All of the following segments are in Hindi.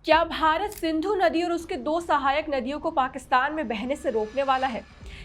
क्या भारत सिंधु नदी और उसके दो सहायक नदियों को पाकिस्तान में बहने से रोकने वाला है?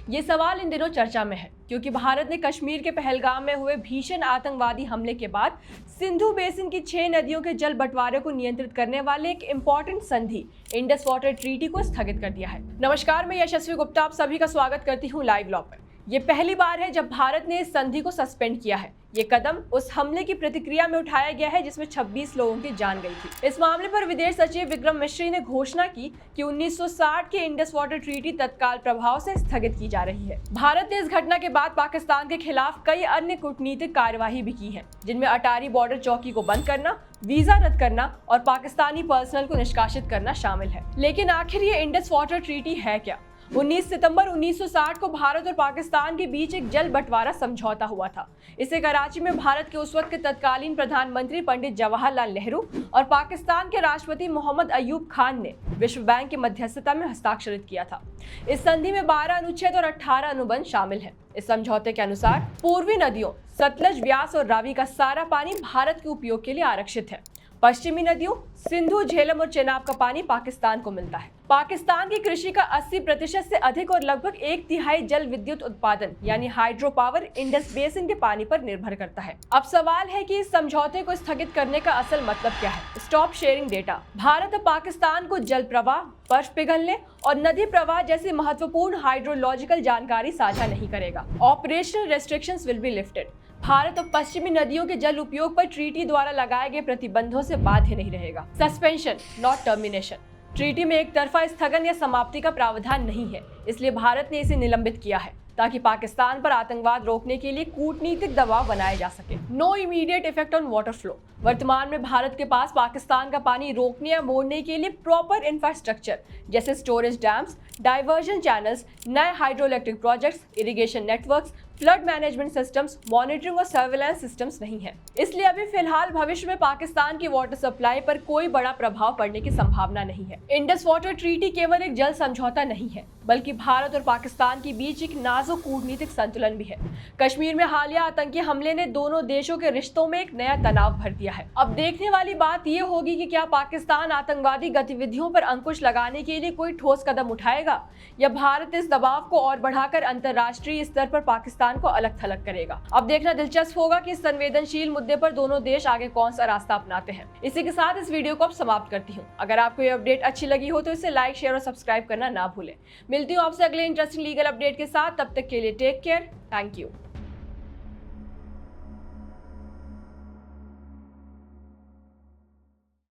ये सवाल इन दिनों चर्चा में है क्योंकि भारत ने कश्मीर के पहलगाम में हुए भीषण आतंकवादी हमले के बाद सिंधु बेसिन की 6 नदियों के जल बंटवारे को नियंत्रित करने वाले एक इम्पोर्टेंट संधि इंडस वाटर ट्रीटी को स्थगित कर दिया है। नमस्कार, मैं यशस्वी गुप्ता आप सभी का स्वागत करती हूँ लाइव लॉ पर। ये पहली बार है जब भारत ने इस संधि को सस्पेंड किया है। ये कदम उस हमले की प्रतिक्रिया में उठाया गया है जिसमें 26 लोगों की जान गई थी। इस मामले पर विदेश सचिव विक्रम मिश्री ने घोषणा की कि 1960 के इंडस वाटर ट्रीटी तत्काल प्रभाव से स्थगित की जा रही है। भारत ने इस घटना के बाद पाकिस्तान के खिलाफ कई अन्य कूटनीतिक कार्यवाही भी की है, जिनमें अटारी बॉर्डर चौकी को बंद करना, वीजा रद्द करना और पाकिस्तानी पर्सनल को निष्कासित करना शामिल है। लेकिन आखिर ये इंडस वाटर ट्रीटी है क्या? 19 सितंबर 1960 को भारत और पाकिस्तान के बीच एक जल बंटवारा समझौता हुआ था। इसे कराची में भारत के उस वक्त के तत्कालीन प्रधानमंत्री पंडित जवाहरलाल नेहरू और पाकिस्तान के राष्ट्रपति मोहम्मद अयूब खान ने विश्व बैंक की मध्यस्थता में हस्ताक्षरित किया था। इस संधि में 12 अनुच्छेद और 18 अनुबंध शामिल हैं। इस समझौते के अनुसार पूर्वी नदियों सतलज, व्यास और रावी का सारा पानी भारत के उपयोग के लिए आरक्षित है। पश्चिमी नदियों सिंधु, झेलम और चेनाब का पानी पाकिस्तान को मिलता है। पाकिस्तान की कृषि का 80% से अधिक और लगभग 1/3 जल विद्युत उत्पादन यानी हाइड्रो पावर इंडस बेसिन के पानी पर निर्भर करता है। अब सवाल है कि इस समझौते को स्थगित करने का असल मतलब क्या है? Stop sharing data. भारत अब पाकिस्तान को जल प्रवाह, बर्फ पिघलने और नदी प्रवाह जैसी महत्वपूर्ण हाइड्रोलॉजिकल जानकारी साझा नहीं करेगा। Operational restrictions will be lifted. Bharat और पश्चिमी नदियों के जल उपयोग पर ट्रीटी द्वारा लगाए गए प्रतिबंधों से बाध्य नहीं रहेगा। Suspension not termination. ट्रीटी में एक तरफा स्थगन या समाप्ति का प्रावधान नहीं है, इसलिए भारत ने इसे निलंबित किया है ताकि पाकिस्तान पर आतंकवाद रोकने के लिए कूटनीतिक दबाव बनाया जा सके। No immediate effect on water flow. वर्तमान में भारत के पास पाकिस्तान का पानी रोकने या मोड़ने के लिए प्रॉपर इंफ्रास्ट्रक्चर जैसे स्टोरेज डैम्स, डाइवर्जन चैनल्स, नए hydroelectric projects, irrigation networks, flood management systems, monitoring और सर्वेलेंस सिस्टम्स नहीं है। इसलिए अभी फिलहाल भविष्य में पाकिस्तान की वाटर सप्लाई पर कोई बड़ा प्रभाव पड़ने की संभावना नहीं है। इंडस वाटर ट्रीटी केवल एक जल समझौता नहीं है, बल्कि भारत और पाकिस्तान के बीच एक नाजुक कूटनीतिक संतुलन भी है। कश्मीर में हालिया आतंकी हमले ने दोनों देशों के रिश्तों में एक नया तनाव भर दिया है। अब देखने वाली बात यह होगी कि क्या पाकिस्तान आतंकवादी गतिविधियों पर अंकुश लगाने के लिए कोई ठोस कदम उठाएगा या भारत इस दबाव को और बढ़ाकर अंतर्राष्ट्रीय स्तर पर पाकिस्तान को अलग थलग करेगा। अब देखना दिलचस्प होगा कि इस संवेदनशील मुद्दे पर दोनों देश आगे कौन सा रास्ता अपनाते हैं। इसी के साथ इस वीडियो को अब समाप्त करती हूँ। अगर आपको ये अपडेट अच्छी लगी हो तो इसे लाइक, शेयर और सब्सक्राइब करना ना भूलें। मिलती हूँ आपसे अगले इंटरेस्टिंग लीगल अपडेट के साथ। तब तक के लिए टेक केयर। Thank you.